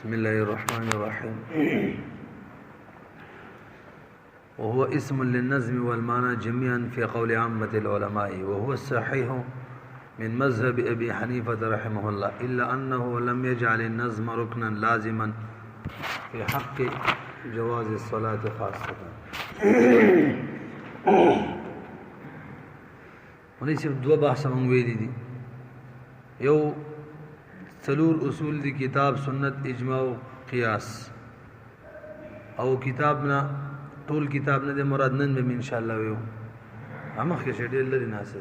بسم الله الرحمن الرحيم. وهو اسم للنظم والمعنى جميعا في قول عامة العلماء، وهو الصحيح من مذهب أبي حنيفة رحمه الله، إلا أنه لم يجعل النظم ركنا لازما في حق جواز الصلاة خاصة. ونی صرف دو بحث مونږ ویلي دي، یو څلور اصول دی، کتاب سنت اجماع و قیاس، او کتاب نه ټول کتاب نه دی مراد، نن به ان شاء الله ویو مخکې چې ډېر لري ناسه،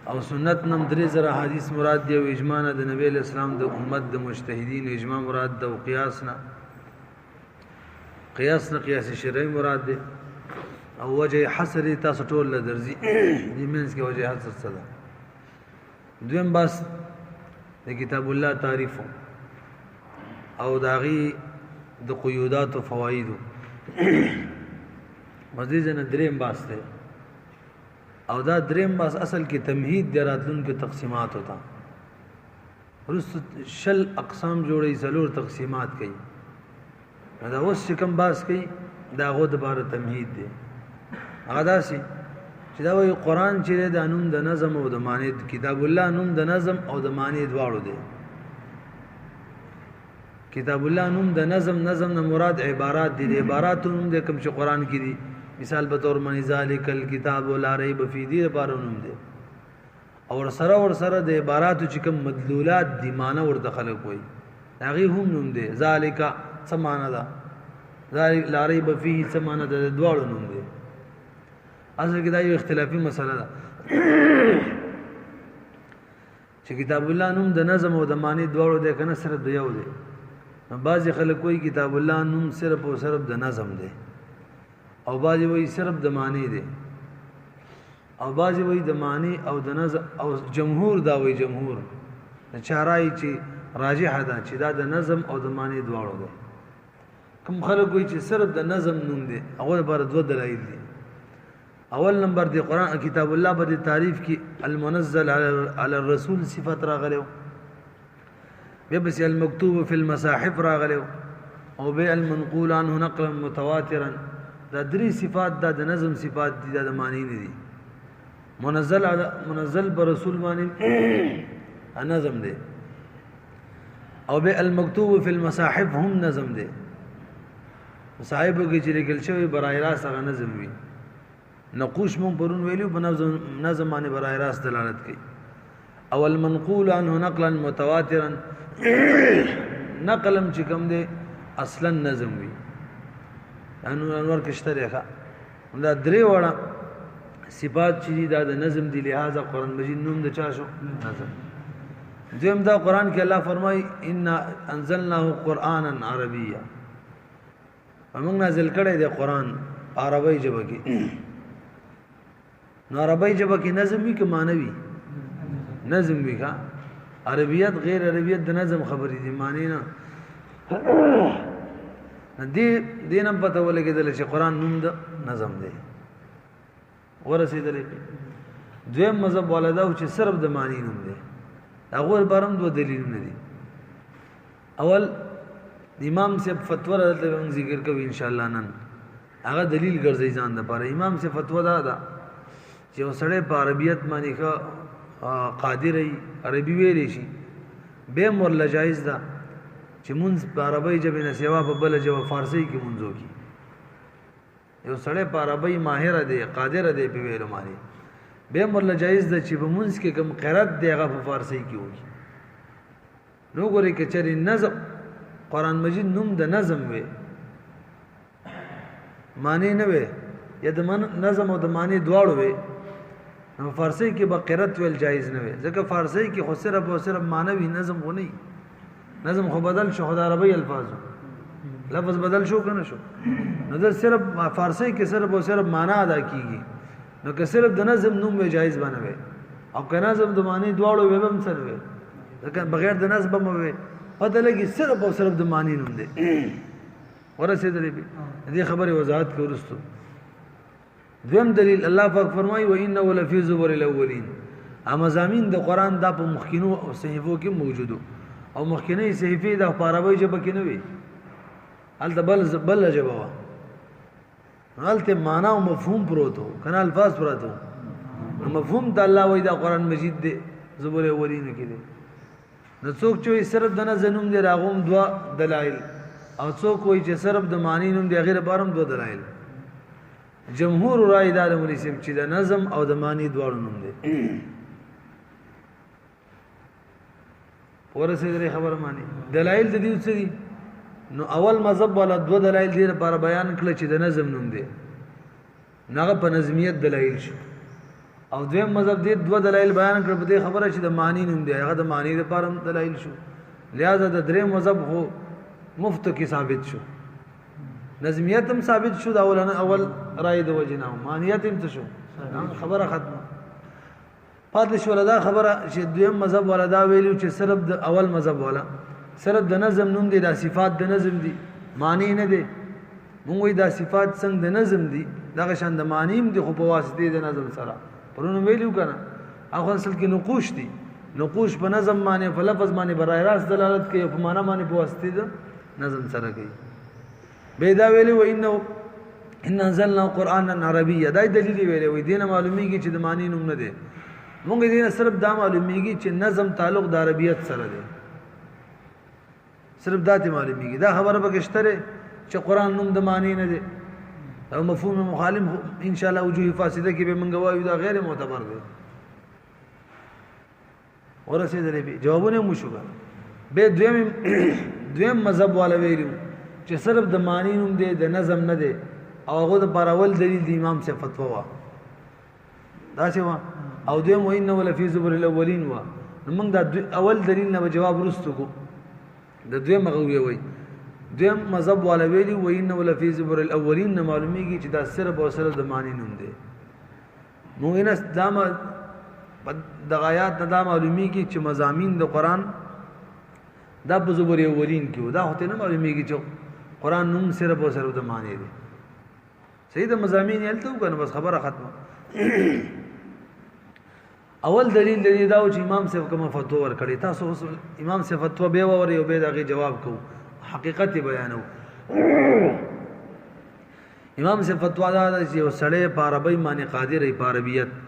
او سنت نم درې زره حدیث مراد دی، او اجماع نه د نبی اسلام د امت د مجتهدین اجماع مراد ده، او قیاس نه قیاس شرعي مراد دی، او وجه حصر تاسو ټول له درځي دې مینس کې وجه حصر څه ده. دویم بس د کتاب الله تعریف او داغي د قیودات او فواید مزید نه دریم بس ده، او دا دریم بس اصل کې تمهید دی راتلونکو تقسیمات ہوتا، رست شل اقسام جوړي څلور تقسیمات کوي، دا اوس چې کوم باس کوي دا غو د بار تمهید دی. هغه داسې چې دا وایي قرآن چې د نوم د نظم او د معنی، کتاب الله نوم د نظم او د معنی دواړو دی. کتاب الله نوم د نظم نه مراد عبارات دي، د عباراتو نوم د کوم چې قرآن کې دي، مثال به طور من ذالک الکتاب لا ریب فیه دې لپاره نوم دی، او ورسره د عباراتو چې کوم مدلولات دي معنی ورته خلق وایي هغه هم نوم دی. ذالک څه معنی ده، ذالک لا ریب فیه څه معنی ده، د دواړو نوم دی. اصل کې دا یو اختلافي مسله ده چې کتاب الله نوم د نظم او د معنی دواړو دی کنه صرف د یو دی. بعضی خلک وایي کتاب الله نوم صرف او صرف د نظم دی، او بعضی وایي صرف د معنی دی، او بعضی وایي د معنی او د نظم، او جمهور دا وایي، جمهور چارای چې راجح ده چې دا د نظم او د معنی دواړو دی. کوم خلک وایي چې صرف د نظم نوم دی، هغه لپاره دوه دلایل دي. اول نمبر دی قرآن کتاب الله په تعریف کې المنزل علی الرسول صفت راغلو، بیا بس المکتوب فی المصاحف راغلو، او بیا المنقول عنه نقلا متواترا. دا درې صفات دا د نظم صفات دي، دا د معنی نه دي. منزل پر رسول معنی نظم دی، او بیا المکتوب فی المصاحف هم نظم دی. مصاحب کې چې لیکل شوی برای راست هغه نظم وي. نقوش مون پرون ویلو په نظم باندې برای راست دلالت کوي. او المنقول عنه نقلا متواترا، نقلم چې کوم دی اصلا نظم وي، انور کشتره ښه. دا درې وړه صفات چې دا د نظم دی، لہذا قرآن مجید نوم د چا شو؟ نظم. دویم دا قرآن کې الله فرمایي ان انزلناه قرآنا عربیا، موږ نازل کړی دی قرآن عربی ژبه کې. نو عربی ژبه کې نظم وي که معنوي؟ نظم وي ښه. عربیت غیر عربیت د نظم خبرې دي، معنی نه. دې نه پته ولګېدله چې قرآن نوم د نظم دی، ورسېدلې. دویم مذهب والا دا چې صرف د معنی نوم دی، هغو لپاره هم دوه دلیلونه دي. اول امام صاحب فتوا دلته موږ ذکر کوو انشاءالله نن، هغه دلیل ګرځي ځان دپاره. امام صاحب فتوا دا ده چې یو سړی په عربیت باندې ښه قادر وي، عربي ویلی شي، بیا هم ورله جایز ده چې مونځ په عربۍ ژبې نه سوا په بله ژبه فارسۍ کې مونځ وکړي. یو سړی په عربۍ ماهره دی، قادره دی په ویلو باندې، بیا هم ورله جایز ده چې په مونځ کې کوم قرت دی هغه په فارسۍ کې وکړي. نو ګورئ که چېرې نظم قرآن مجید نوم د نظم وی، معنی نه وی، یا د نظم او د معنی دواړو وی، نو فارسی کې به قرت ویل جایز نه وي، ځکه فارسی کې خو صرف او صرف معنوي نظم خو نه، نظم خو بدل شو، خو د عربی الفاظو لفظ بدل شو که نه شو. نو دا صرف فارسی کې صرف او صرف معنا ادا کیږي، نو که صرف د نظم نوم وی جایز باندې وي، او که نظم د معنی دواړو وی هم سره وي، ځکه بغیر د نظم هم وي پته لګي صرف او صرف د معنی نوم دی. ورسېدلې دې خبرې وضاحت کې ورستو. دویم دلیل الله پاک فرمایي وانه لفی زبر الاولین، مضامین د قرآن دا په مخکینو صحیفو کې موجودو، او مخکنی صحیفه د عربی ژبه کې نه وي هلته بل ژبه وه هلته معنا او مفهوم پروت و کنه الفاظ پروت و مفهوم د الله وایي دا قرآن مجید دی زبور اولینو کې دی نو څوک چې صرف د نظم نوم دی راغوم دوه دلایل او څوک وایي چې صرف د معنی نوم دی هغې لپاره هم دوه دلایل جمهور رای دا د مولوي صاحب چې د نظم او د معنی دواړو نوم دی ورسېدلې خبره معنی دلایل د دې څه دي نو اول مذهب والا دوه دلایل دې لپاره بیان کړل چې د نظم نوم دی هغه په نظمیت دلایل شو او دویم مذهب دې دوه دلایل بیان کړل په دې خبره چې د معنی نوم دی هغه د معنی لپاره هم دلایل شو لہذا د دریم مذهب خو مفت کې ثابت شو نظمیت هم ثابت شو دا اول رای د وجنه معنیت هم شو خبره ختمه پاتې شو دا خبره چې دویم مذهب والا دا ویلو چې صرف د اول مذهب والا صرف د نظم نوم دی دا صفات د نظم دي معنی نه دی مونږ وی دا صفات څنګه د نظم دي دغه شان د معنی هم دي خو په واسطه د نظم سره پرونه ویلو کنه هغه اصل کې نقوش دي نقوش په نظم باندې په لفظ باندې برای راست دلالت کوي په معنا باندې په واسطه د نظم سره کوي به دا ویلو انه ان انزلنا قرانا عربيا دا دلیل ویلو دینه معلومیږي چې د معنی نوم نه دی مونږ دې صرف دا معلومیږي چې نظم تعلق د عربیت سره دی صرف دا ته معلومیږي دا خبره بګشتره چې قران نوم د معنی نه دی او مفهوم مخالف ان شاء الله وجوه فاسده کې به مونږ وایو دا غیر معتبر دی ورسېدلې به جوابونه مو شو به دویم مذهب والا ویلو چې صرف د معنی نوم دی د نظم نه دی او هغه د پرول دلیل د امام سے فتوا وا دا څه وا او دویم وینه ولا فی زبر الاولین وا موږ دا اول دلیل نه جواب رستو کو د دویم غوي وای دویم مذهب والا ویلی وینه ولا فی زبر الاولین نه معلومیږي چې دا صرف او صرف د معنی نوم دی موږ نه دامه د آیات نه دا معلومیږي چې مضامین د قران دا په زبر الاولین کې دا هته نه معلومیږي چې قران نوم صرف او صرف د معنی دی صحیح د مضامین یلته کنه بس خبره ختمه اول دلیل دی دا چې امام صاحب کوم فتوا ور کړی تاسو امام صاحب فتوا به وره او به دغه جواب کو حقیقت بیانو امام صاحب فتوا دا چې وسړی په عربی باندې قادر ای په عربیت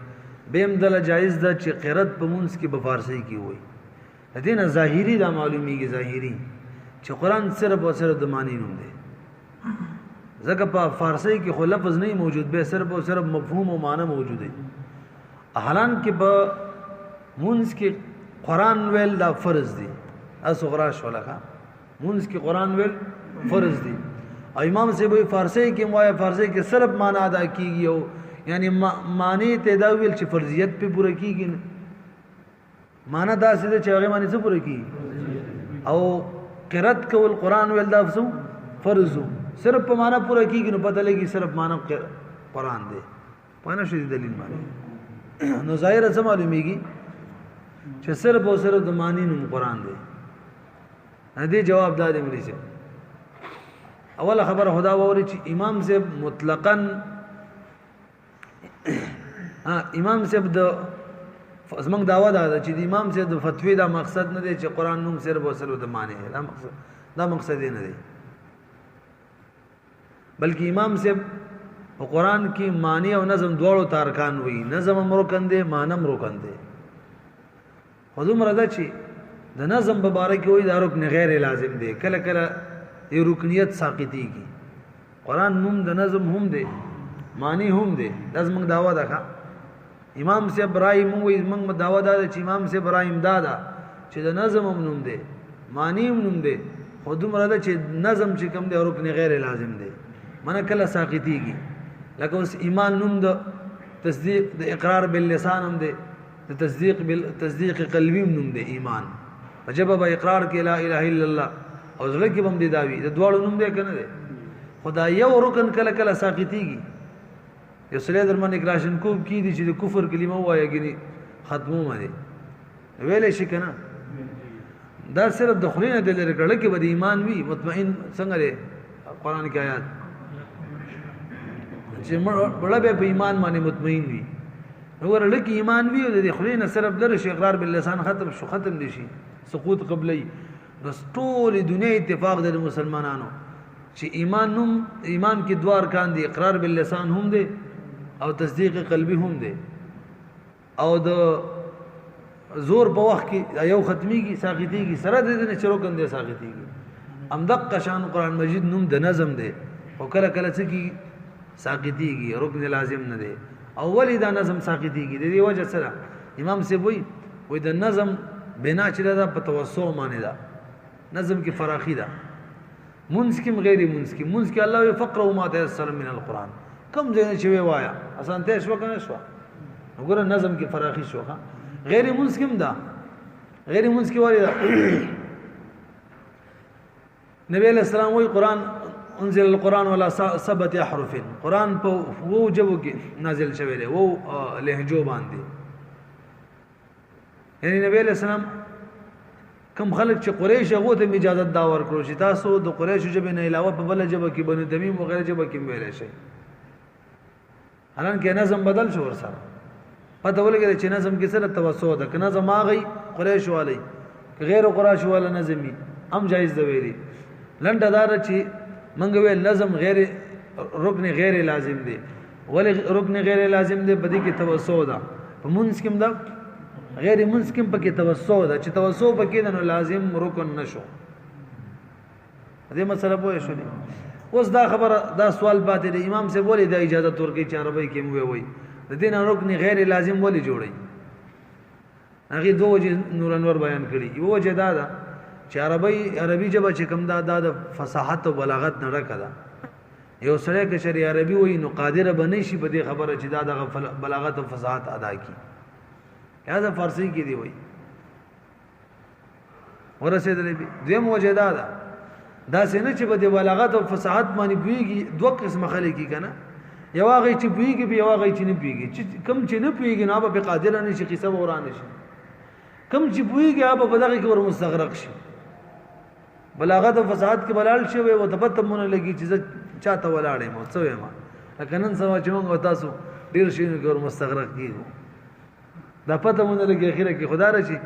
بهم دل جایز ده چې قرات په مونږ کې په فارسی کې وای دینه ظاهری دا معلومیږي ظاهری چې قران صرف او صرف د معنی نوم دی ځکه په فارسی کې خو لفظ نه موجود به صرف او صرف مفهوم او معنی موجود دی حالان کې په مونږ کې قران ویل دا فرض دی اسغرا شولکه مونږ کې قران ویل فرض دی او امام صاحب فارسی کې موای فارسی کې صرف معنی ادا کیږي او یعنی معنی ته دا ویل چې فرضیت په پوره کیږي معنی دا څه چې هغه معنی څه پوره کیږي او قرات کول قران ویل دا فرض صرف په معنی پوره کیږي نو پته لګي صرف معنی قران دی پاینه شې دلیل معنی نو ظاهر څه معلومیږي چې صرف او صرف د معنی نوم قران دی دې جواب دادې ملي سي اوله خبره خدا ووري چې امام صاحب مطلقاً امام صاحب د زمنګ داوا دا چې د امام صاحب د فتوی دا مقصد نه دی چې قران نوم صرف او صرف د معنی دا مقصد نه دی بلکې امام صاحب په قران کې معنی او نظم دواړو تارکان وي نظم هم رکن دی معنی هم رکن دی خودم راځي چې د نظم په باره کې وي دا رکن غیر لازم دی کله کله یو رکنیت ساقطیږي قران نوم د نظم هم دی معنی هم دی لازم داوا ده امام سے ابراهيم وي موږ داوا ده چې امام سے ابراهيم دادا چې د نظم هم نوم دی معنی هم نوم دی خودم راځي چې نظم چې کوم دی رکن غیر لازم دی منه کله ساقطیږي لکه اوس ایمان نوم د تصدیق د اقرار باللسان هم دی د تصدیق قلبی نوم دی ایمان وجب به اقرار کې لا اله الا الله او زړه کې هم دی داوی د دواړو نوم دی کنه دی خدای یو رکن کله کله ساقطیږي یو سړی درمن اکراشن کوب کی دي چې د کفر کلمه وایي ختمو باندې ویلې شي کنه دا صرف د خلینو د لری کړه کې به ایمان وي مطمئن څنګه دی قران کې آیات چې بڑا به په ایمان باندې مطمئن وي وګوره لکه ایمان وي او د خلینو صرف در شي اقرار باللسان ختم شو ختم دي شي سقوط قبلی بس ټول دنیا اتفاق د مسلمانانو چې ایمان کې دوه ارکان دي، اقرار باللسان هم دي او تصدیق قلبی هم دي، او د زور په وخت کې یو ختمیږي ساقطیږي سره د دې چې رکن دي ساقطیږي. امدق شان قرآن مجید نوم د نظم دی او کله کله څه کی ساقطیږي رکن لازم نه دی. اولی دا نظم ساقطیږي د دې وجه سره امام سے وای د نظم بنا چې دا په توسع معنی دا نظم کی فراخی دا منځ کې غیر منځ کې الله فقره ما تيسر من القرآن کم ځای چې وایا آسان ته شو کنه شو وګوره نظم کی فراخی شو غیر منځ کې دا غیر منځ کې وایي نبی علیہ السلام وی قرآن انزل القرآن ولا سبت احرف قرآن په وو جبو کې نازل شوی دی وو لهجو باندې. یعنی نبی علیہ السلام کم خلق چې قریش هغه ته اجازه دا ورکړو چې تاسو د قریش جبه نه علاوه په بل جبه کې بنو تمیم وغیرہ جبه کې ویل شي. حالانکه نظم بدل شو ورسره پته ولګی چې نظم کې سره توسع ده، که نظم هغه قریش والی غیر قریش والا نظمی هم جایز دی ویلي. لنډه دار چې منګ ویل نظم غیر رکن غیر لازم دی. ولی رکن غیر لازم دی بدی کې توسع ده، په منځ کې ده غیر منځ کې پکې توسع ده چې توسع پکې ده نو لازم رکن نشو. دې مسله پوه شو. اوس دا خبره دا سوال پاتې دی امام سے بولی دا اجازه ورکړي چې عربی کې مو وي د دین رکن غیر لازم ولی جوړي. هغه دوه وجه نور انور بیان کړي. یو وجه دا ده چې عربي جبه چې کوم دا د فصاحت او بلاغت نه ډکه ده. یو سره کې شری عربي وای نو قادر بنئ شي په دې خبره چې دا د بلاغت او فصاحت ادا کی. یا فارسی کې دی وای ورسېدلې دیم وجه دا ده دا څنګه چې په بلاغت او فصاحت باندې پیږي دوه قسم خلک کی کنه. یو هغه چې پیږي به یو هغه چې نه پیږي. چې کم چې نه پیږي نو به قادر نه شي قصه ورانه شي. کم چې پیږي هغه په دغه کې ور مستغرق شي. بلاغت او فصاحت کې بلال شي او تبتمونه لګي چې چاته ولاړې مو څه ما لکه نن سما چې موږ تاسو ډیر شي نو ور مستغرق کیږو. دا پته مونږ لګي اخیره کې خدا راشي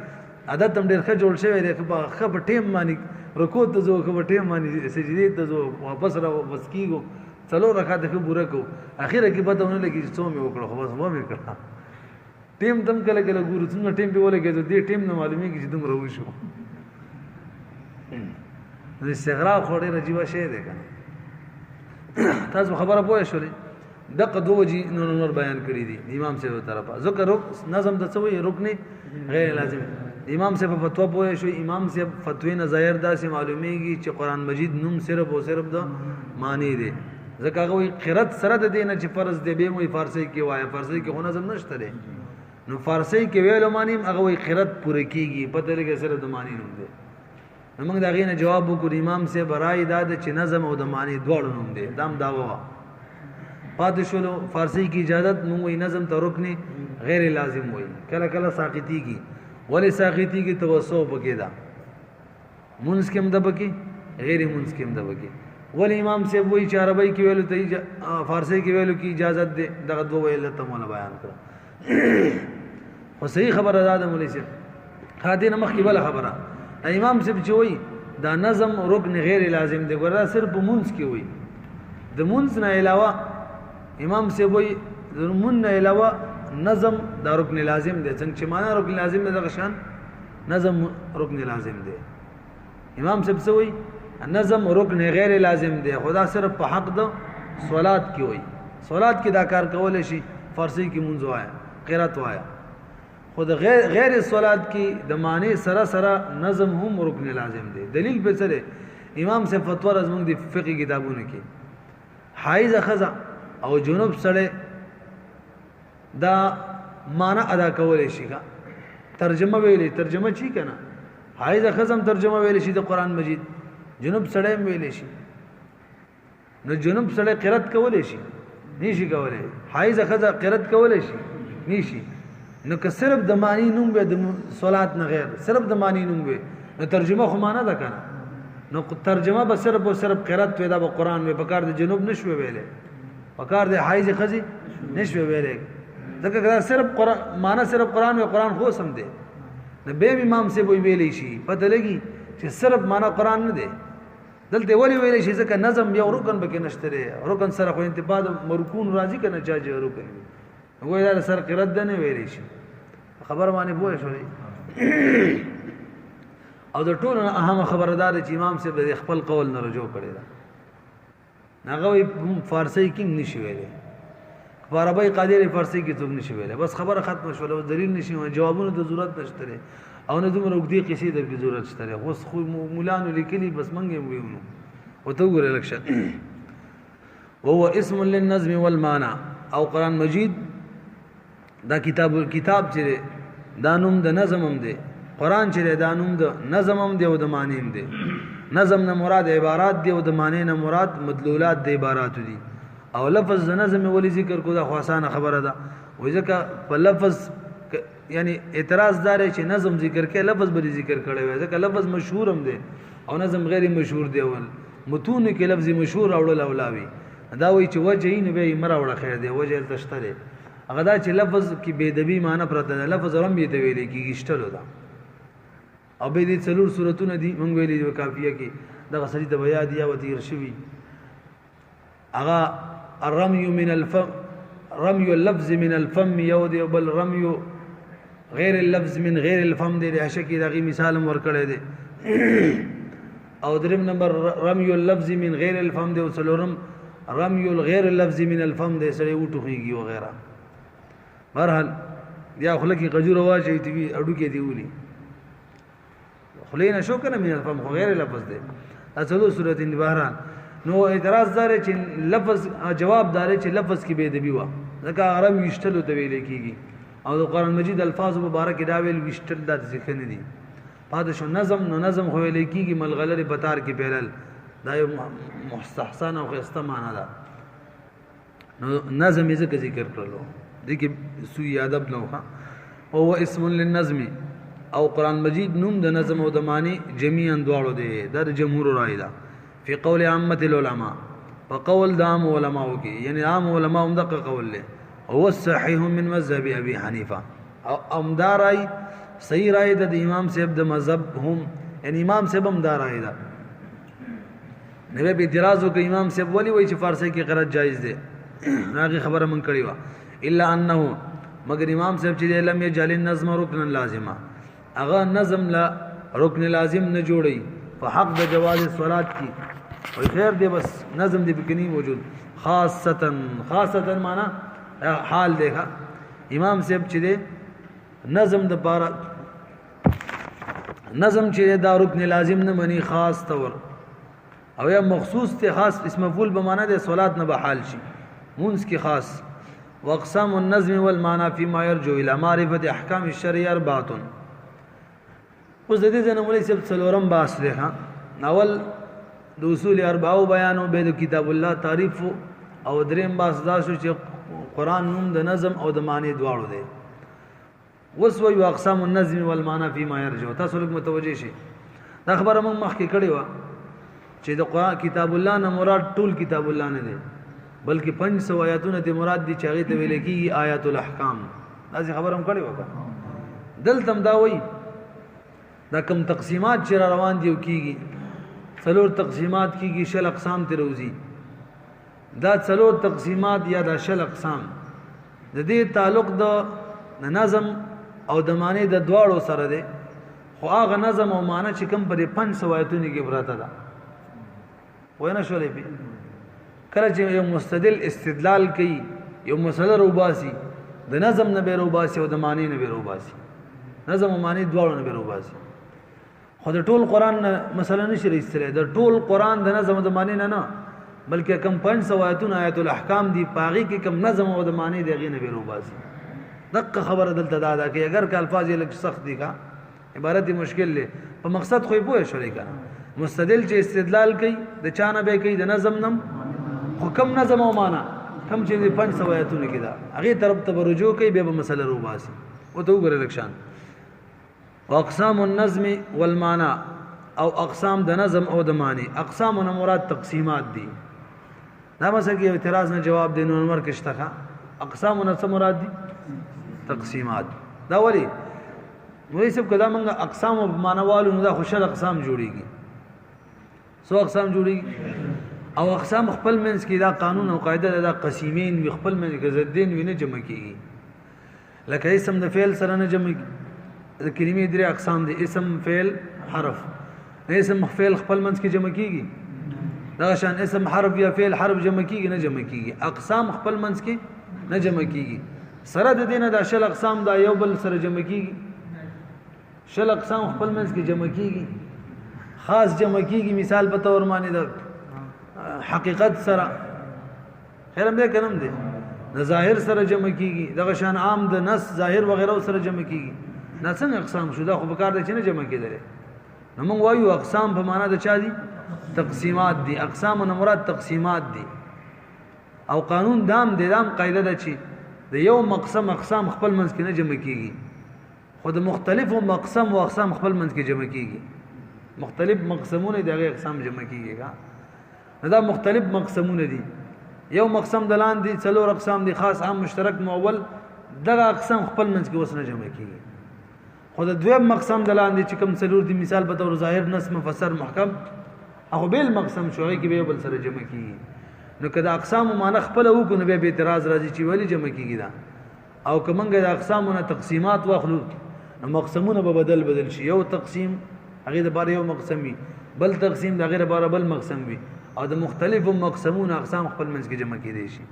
عادت هم ډیر ښه جوړ شوی دی. خو په ټیم باندې رکوع ته ځو، خو په ټیم باندې سجدي ته ځو، واپس را بس کیږو څلور رکعات خو پوره کو. اخیره کې پته مونږ لګي چې څو مې وکړو خو بس و مې کړه. ټیم تم کله کله ګورو څنګه ټیم په ولګي ته دې ټیم نه معلومیږي چې دوم راو شو. د استغراق خو ډیر عجیب شی دی کنه. تاسو خبره پوه شولې دغه دوه وجې نور بیان کړی دي امام سے طرفه. ذکر نظم د څه وی رکن غیر لازم. امام سے په فتوا پوه شو. امام سے فتوی نه ظاهر دا سه معلومیږي چې قران مجید نوم صرف او صرف د معنی دی. ځکه هغه قرات سره د دینه چې فرض دی به مو فارسی کې وایي. فارسی کې خو نظم نشته دی نو فارسی کې ویلو معنی هغه وی قرات پوره کیږي پته لګي سره د معنی نوم دی. موږ دا غینه جواب وکړو امام سے برای دا چې نظم او د معنی دواړو نوم دی. دام داوا پاتې شولو. فارسی کی اجازت موږ نظم ته رکن غیر لازم وای. کله کله ساقطی کی ولی ساقطی کی توسع پکې دا منځ کې مده پکې غیر منځ کې مده پکې. ولی امام سے وای چې عربی کې ویلو ته فارسی کې ویلو کی اجازت ده. دغه دوه ویل ته مولا بیان کړ. خو صحیح خبره ده مولوی صاحب خاطر مخ کې بل خبره امام صاحب چې وای دا نظم رکن غیر لازم دی. ګوره صرف منځ کې وای د منځ نه علاوه امام صاحب وای د منځ نه علاوه نظم دا رکن لازم دی. څنګه چې معنا رکن لازم دی دغه شان نظم رکن لازم دی. امام صاحب څه وای نظم رکن غیر لازم دی. خدا صرف په حق د صلات کې وای. صلات کې دا کار کول شي. فارسی کې منځ وایا قرات وایا. خود غیر صلات کې د معنی سره سره نظم هم رکن لازم دی. دلیل په سره امام سے فتوا رزمون دی فقہی کتابونو کې حایز خزا او جنوب سره دا معنی ادا کول شي. ترجمه ویلې ترجمه چی کنه حایز خزم ترجمه ویلې شي د قران مجید. جنوب سره ویلې شي نو جنوب سره قرات کول شي نشي کولای. حایز خزا قرات کول شي نشي. نو که صرف د معنی نوم به د صلات نه غیر صرف د معنی نوم به نو ترجمه خو معنا ده کنه. نو ترجمه به صرف او صرف قرات پیدا به قران به پکار د جنوب نشو ویلې پکار د حایز خزي نشو ویلې. ځکه دا صرف قران معنا صرف قران او قران خو سم دی. نو به امام سے وی ویلې شي پته لګي چې صرف معنا قران نه دی دلته ولی ویل شي ځکه نظم یو رکن به کې نشته دی رکن سره خو انتباه مرکون راځي کنه چا چې رکن وي دا سر قرات نه ویل شي خبر باندې پوه شوې او د ټولو اهم خبردار چې امام صاحب د خپل قول نه رجوع کړی دا هغه فارسی کې نشي ویلې عربی قادر فارسی کې څوک نشي ویلې بس خبره ختم شوه او دلیل نشي جوابونه د ضرورت نشته او نه دومره وګړي قصې د ضرورت شته اوس خو مولانو لیکلي بس منګې ویونو او ته وګوره لکشه وهو اسم للنظم والمعنى او قران مجید دا کتاب چې دا نوم د نظم هم دی قران چې دا نوم د نظم هم دی او د معنی هم دی نظم نه مراد عبارات دی او د معنی نه مراد مدلولات د عبارات دي او لفظ د نظم ولی ذکر کو دا خاصانه خبره ده وای ځکه په لفظ یعنی اعتراض دار چې نظم ذکر کې لفظ به ذکر کړي وای ځکه لفظ مشهور هم دی او نظم غیر مشهور دی ول متون کې لفظ مشهور اورل اولاوي دا وای چې وجه یې نه به مر اور خیر دی وجه تشتره هغه دا چې لفظ کې بيدبي معنی پرته ده لفظ رم به دی ویل کېږي شتلو ده او به دې څلور سورتونه دي مونږ ویلې د کافیه کې دا غسری د بیا دی او تیر شوی هغه الرمي من الفم رمي اللفظ من الفم يودي بل رمي غیر اللفظ من غیر الفم دې هشکی دغه مثال ور کړی دی او دریم نمبر رمي اللفظ من غیر الفم دې وسلورم رمي الغیر اللفظ من الفم دې سره وټوخیږي وغیرہ برحال یا خلک قجور واچي دی اډو کې دی ولي خلینا شو کنه من الفم غیر لفظ دې اصلو صورت بهران نو اعتراض دار چې لفظ جواب دار چې لفظ کې بيدبي و ځکه عرب یشتلو ته ویل کېږي او د قران مجید الفاظ مبارک دا ویل وشتل د ذکر نه دي پاد شو نظم نو نظم خو ویل کېږي ملغلره بتار کې پیرل دا یو مستحسن او خسته معنا ده نو نظم یې ذکر کړلو دغه سوی ادب نو ها او اسم للنظم او قران مجید نوم د نظم او د معنی جميعا دواړو دی د جمهور رائے ده فی قول عامه العلماء وقول دام علماء کې یعنی عام علماء هم دغه قول له هو الصحيح من مذهب ابي حنیفه او امدار ای صحیح رائے د امام صاحب د مذهب هم یعنی امام صاحب هم دار رائے ده نه به اعتراض وکي امام صاحب ولی وای چې فارسی کې قرات جایز ده هغه خبره من کړی و الا انه مگر امام صاحب چې لم يجعل النظم ركنا لازما اغه نظم لا رکن لازم نه جوړي په حق د جواز صلات کی وای خیر دی بس نظم دی بکنی موجود خاصتا معنا حال دیکھا امام صاحب چې دی نظم د پاره نظم چې دا رکن لازم نه منی خاص طور او یا مخصوص ته خاص اسم مفعول به معنا د صلات نه به حال شي مونږ کی خاص واقسام النظم والمعنى فيما يرجو الى معرفه احكام الشرع اربعه اوس د دې ځنه مولوی صاحب څلورم باس دی ها اول د اصول اربعه بیانو به د کتاب الله تعریف او دریم باس دا شو چې قران نوم د نظم او د معنی دواړو دی وسوي اقسام النظم والمعنى فيما يرجو تاسو لږ متوجه شئ دا خبره موږ مخکې کړې و چې د قران کتاب الله نه مراد ټول کتاب الله نه دی بلکې 500 آیاتونه ته مراد دي چې هغه ته ویل کېږي آیات الاحکام دا خبره هم کړې و دلته دا وایي دا کم تقسیمات چې روان دي کیږي څلور تقسیمات کیږي شل اقسام ته روزي دا څلور تقسیمات یا دا شل اقسام د دې تعلق د نظم او د معنی د دواړو سره دی خو هغه نظم او معنی چې کوم په 500 آیتونو کې براته ده وینه شولې په کله چې یو مستدل استدلال کوي یو مسله روباسي د نظم نه به روباسي او د معنی نه به روباسي نظم او معنی دواړو نه به روباسي خو د ټول قران مثلا نشي رسېدل د ټول قران د نظم او د معنی نه بلکې کم 500 آیتونه آیت الاحکام دی پاغي کې کم نظم او د معنی دغه نه به روباسي دغه خبره دلته دا کې اگر که الفاظ یې لږ سخت دي کا عبارت مشکل له په مقصد خو پوه شولې کا مستدل چې استدلال کوي د چانه به کوي د نظم نم حکم نظم او معنا کم چې 500 آیتونه کې دا هغه طرف ته رجوع کوي به مسله روباسي او ته وګوره لکشان واقسام النظم والمعنى او اقسام د نظم او د معنی اقسام نه مراد تقسیمات دي دا مثلا کې اعتراض نه جواب دینو انور کې شته اقسام نه څه مراد دي تقسیمات دا ولی وہی سب کدا منگا اقسام و مانوالو ندا خوشل اقسام جوړیږي سو اقسام جوړیږي او اقسام خپل منځ کې دا قانون او قاعده دا قسیمین وي خپل منځ کې زدین وینه جمع کیږي لکه اسم د فعل سره نه جمع کیږي د کلمې درې اقسام دي اسم فعل حرف اسم فعل خپل منځ کې جمع کیږي دا شان اسم حرف یا فعل حرف جمع کیږي نه جمع کیږي اقسام خپل منځ کې نه جمع کیږي سره د دینه دا شل اقسام دا یو بل سره جمع کیږي شل اقسام خپل منځ کې جمع کیږي خاص جمع کیږي مثال په تور باندې دا حقیقت سره خیرم دې کنم دې د ظاهر سره جمع کیږي دغه شان عام د نص ظاهر وغیرہ سره جمع کیږي دا څنګه اقسام شو دا خو بکار دي چې نه جمع کېدل نو موږ وایو اقسام په معنا د چا دي تقسیمات دي اقسام نه مراد تقسیمات دي او قانون دام د دام قاعده ده چې د یو مقسم اقسام خپل منځ کې نه جمع کیږي خو د مختلفو مقسم او اقسام خپل منځ کې جمع کیږي مختلف مقسمونه دغه اقسام جمع کیږي دا مختلف مقسمونه دي یو مقسم دلان دي څلور اقسام دي خاص عام مشترک مؤول دغه اقسام خپل منځ کې وسنه جمع کیږي خو د دویم مقسم دلان دي چې کوم څلور دي مثال په تور ظاهر نص مفسر محکم هغه بیل مقسم شوی کې به بل سره جمع کیږي نو کدا اقسام معنا خپل وو نو به اعتراض راځي چې ولی جمع کیږي دا او کومنګ د اقسامونو تقسیمات واخلو نو مقسمونه به بدل شي یو تقسیم هغه د بار یو مقسم وي بل تقسیم د غیر بار بل مقسم وي او د مختلفو مقسمونو اقسام خپل منځ کې جمع کیدي شي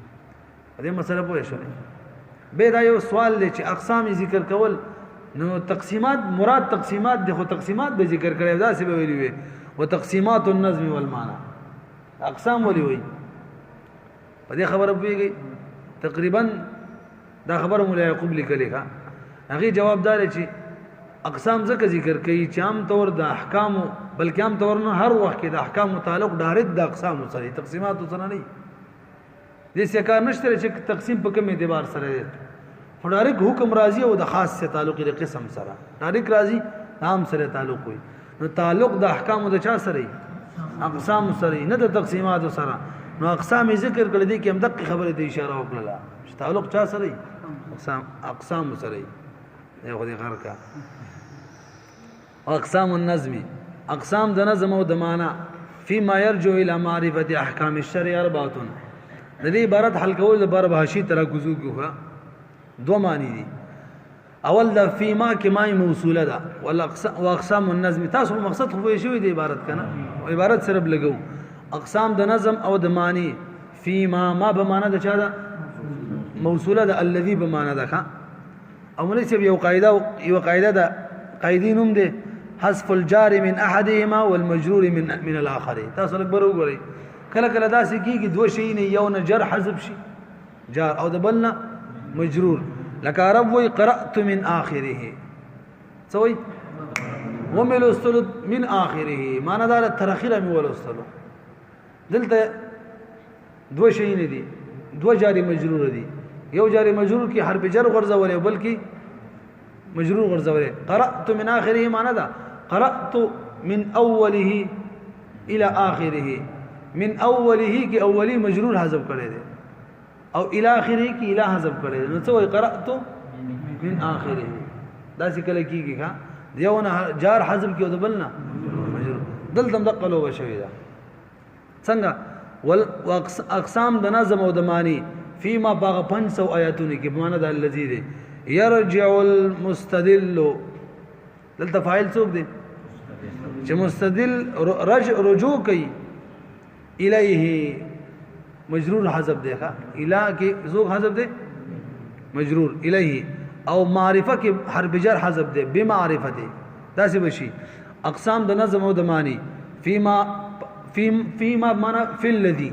دې مسله پوه شئ به دا یو سوال دی چې اقسام ذکر کول نو تقسیمات مراد تقسیمات دغه تقسیمات به ذکر کړي دا څه به ویلي وي وتقسیمات النظم والمعنى اقسام ولي وي په دې خبره پیږي تقریبا دا خبره مولا یعقوب لیکلې ښه هغه جواب دار چې اقسام ځکه ذکر کوي چې عام طور د احکام بلکې عام طور نه هر وخت کې د احکام متعلق ډایرکټ د اقسام سره تقسیمات سره نه دي دې څه کار نشته چې تقسیم په کوم اعتبار سره دی خو ډایرکټ حکم راځي او د خاص سره تعلق د قسم سره ډایرکټ راځي عام سره تعلق وي نو تعلق د احکام د چا سره اقسام سره نه د تقسیمات سره نو اقسام ذکر کړل دي کې هم دغه خبره ته اشاره وکړه چې تعلق چا سره اقسام سره یو دې غر کا اقسام النظم اقسام د نظم او د معنا فيما يرجو الى معرفه احکام الشرع اربعه د دې عبارت حل کول د بار بهاشي تراکزو کوه دو معنی دي اول د فيما کې مای موصوله ده واقسام النظم تاسو مقصد خو شوی دی عبارت کنه او عبارت صرف لګو اقسام د نظم او د معنی فيما ما به معنا د چا ده موصوله ده الذي به معنا ده او مناسب یو قاعده ده قاعدینوم ده حذف الجار من احدهما والمجرور من الاخر تاسو لګ برو غوري کله کله داسې کیږي دوه شی نه یو نه جر حذف شي جار او د بلنا مجرور لك عرب وي قرأت من آخره سوي ومل استلد من آخره ما ندار ترخير من ول استلد دلته دو شيء دي دو جاري مجرور دي یو جاري مجرور کی حرف جر غرزوله بلکې مجرور غرزوله قرأت من آخره ما ندا قرأت من اوله الى آخره من اوله کی اولی مجرور حذف کړي دي او الى اخره کی الى حذف کړي نو څه قرأت من اخره دا څه کله کیږي ها دیونه جار حذف کیو د بلنا مجرور دلته دقلو بشوي دا څنګه واقسام د نظم او د معنی فيما باغ 500 آیاتونه کې په معنا د الذی دی يرجع المستدل دلته فاعل څوک دی چې مستدل رجوع کوي الیه مجرور حذف دی ښا اله کې ذو حذف دی مجرور الیه او معرفه کې حرف جر حذف دی بمعرفته دا څه بشي اقسام د نظم او د معنی فيما معنا في الذي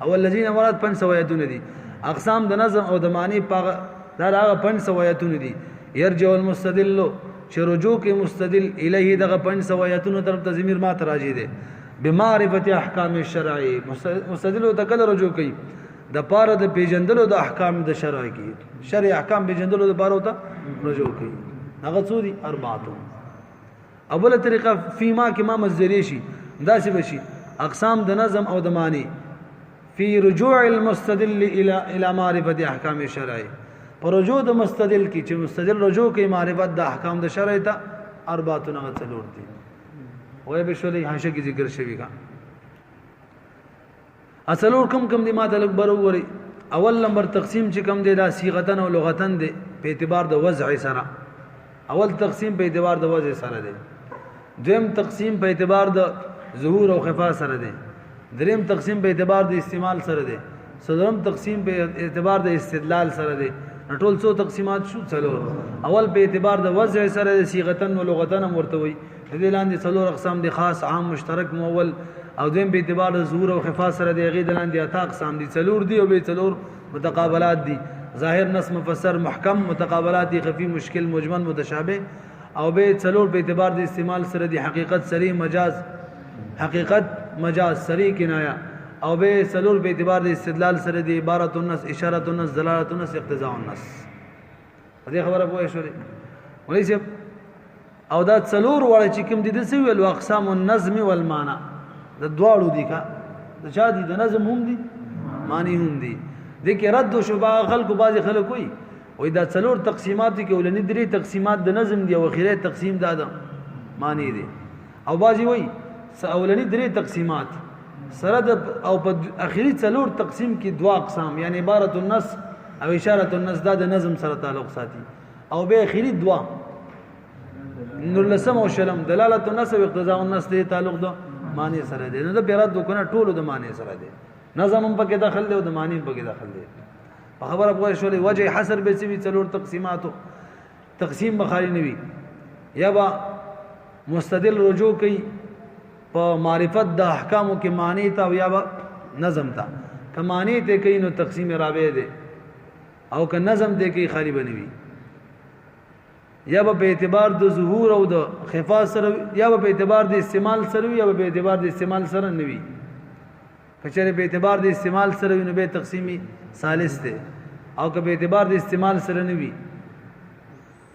او الذين مراد 500 آیاتونه دي اقسام د نظم او د معنی دا هغه 500 آیاتونه دي يرجع المستدل چې رجوع کې مستدل الیه دغه 500 آیاتونو طرف ته ضمیر ما تراجی دي بمعرفت احکام الشرعی مستدل او د کله رجوع کوي د پاره د پیجندلو د احکام د شرع کې شرع احکام پیجندلو د پاره ته رجوع کوي هغه څو دي اربعه اوله طریقه فيما کې ما مصدری شي دا څه بشي اقسام د نظم او د معنی في رجوع المستدل الى معرفه احکام الشرع پر رجوع د مستدل کی چې مستدل رجوع کوي معرفت د احکام د شرع ته اربعه نغتلور دي وای به شولې حاشیه کې ذکر شوی کا اصلور کم دی ماته لګ بروري اول نمبر تقسیم چې کم دی دا صيغتن او لغتن دی په اعتبار د وضع سره اول تقسیم په اعتبار د وضع سره دی دویم تقسیم په اعتبار د ظهور او خفا سره دی دریم تقسیم په اعتبار د استعمال سره دی څلورم تقسیم په اعتبار د استدلال سره دی ټول څو تقسیمات شو څلور اول په اعتبار د وضع سره د صيغتن او لغتن مرتوي دې لاندې څلور اقسام دي خاص عام مشترک مول او دویم په اعتبار د ظهور او خفا سره د غیر لاندې اتا اقسام دي څلور دي او به څلور متقابلات دي ظاهر نص مفسر محکم متقابلات خفي مشکل مجمل متشابه او به څلور په اعتبار د استعمال سره د حقیقت صریح مجاز حقیقت مجاز صریح کنایه او به څلور په اعتبار د استدلال سره د عبارت النص اشاره النص دلالت النص اقتضاء النص دې خبره پوه شوې ولې او دا څلور وړ چې کوم دي د سوي ول اقسام النظم والمعنى د دواړو دي کا د چا دي د نظم هم دي معنی هم دي د کې رد او شبهه خلکو بعض خلک وي دا څلور تقسیمات دي کې ولني درې تقسیمات د نظم دي او اخیری تقسیم دا معنی دي او بعض وي اولني درې تقسیمات سره د او په اخیری څلور تقسیم کې دوا اقسام یعنی عبارت النص او اشاره النص دا د نظم سره تعلق ساتي او به اخیری دوا نور لسم او شلم دلالت النص او اقتضاء النص دې تعلق دو معنی سره دي نو د بیرات وکنه ټولو د معنی سره دي نظم هم پکې داخل دی او د معنی پکې داخل دی په خبره پوه شولې وجه حصر به سوي څلور تقسیماتو تقسیم بخاری نوي یا با مستدل رجوع کوي په معرفت د احکامو کې معنی ته یا با نظم ته که معنی ته کوي نو تقسیم رابع دی او که نظم ته کوي خالی بنوي یا به اعتبار د ظهور او د خفا سره یا به اعتبار د استعمال سره یا به اعتبار د استعمال سره نوي کچره به اعتبار د استعمال سره نو به تقسیمی ثالث ده او که به اعتبار د استعمال سره نوي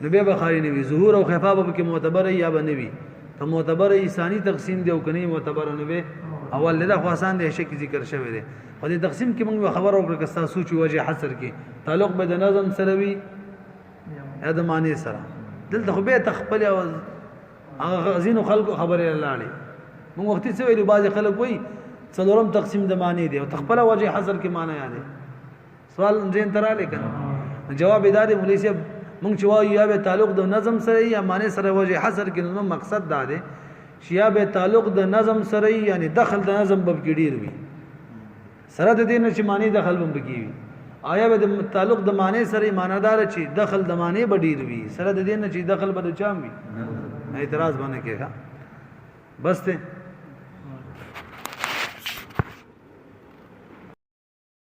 نو به بخاری نوي ظهور او خفا به کې معتبر یا به نوي ته معتبر ثانی تقسیم دی او کني معتبر نو به اول له خاصان د شک ذکر شوی دی په دې تقسیم کې موږ خبر او کړه تاسو سوچ وجه حصر کې تعلق به د نظم سره وي یا د معنی سره دلته خو به تخپل او غزين خلق خبره لاړي موږ وخت څه ویلو بعض خلک وایي څلورم تقسیم د معنی دی او تخپل وجه حصر کې معنی یاد سوال زين ترا لیکن جواب اداري مولوی صاحب موږ چې وایو یا به تعلق د نظم سره یا معنی سره وجه حصر کې نو مقصد دا دی شیا به تعلق د نظم سره یعنی دخل د نظم باب کې ډیر وي سره د دې چې معنی دخل بم کې وي آیا به د تعلق د معنی سره معنادار چې دخل د معنی بډیر وي سره د دې چې دخل بد چام وي اعتراض باندې کېږي بس ته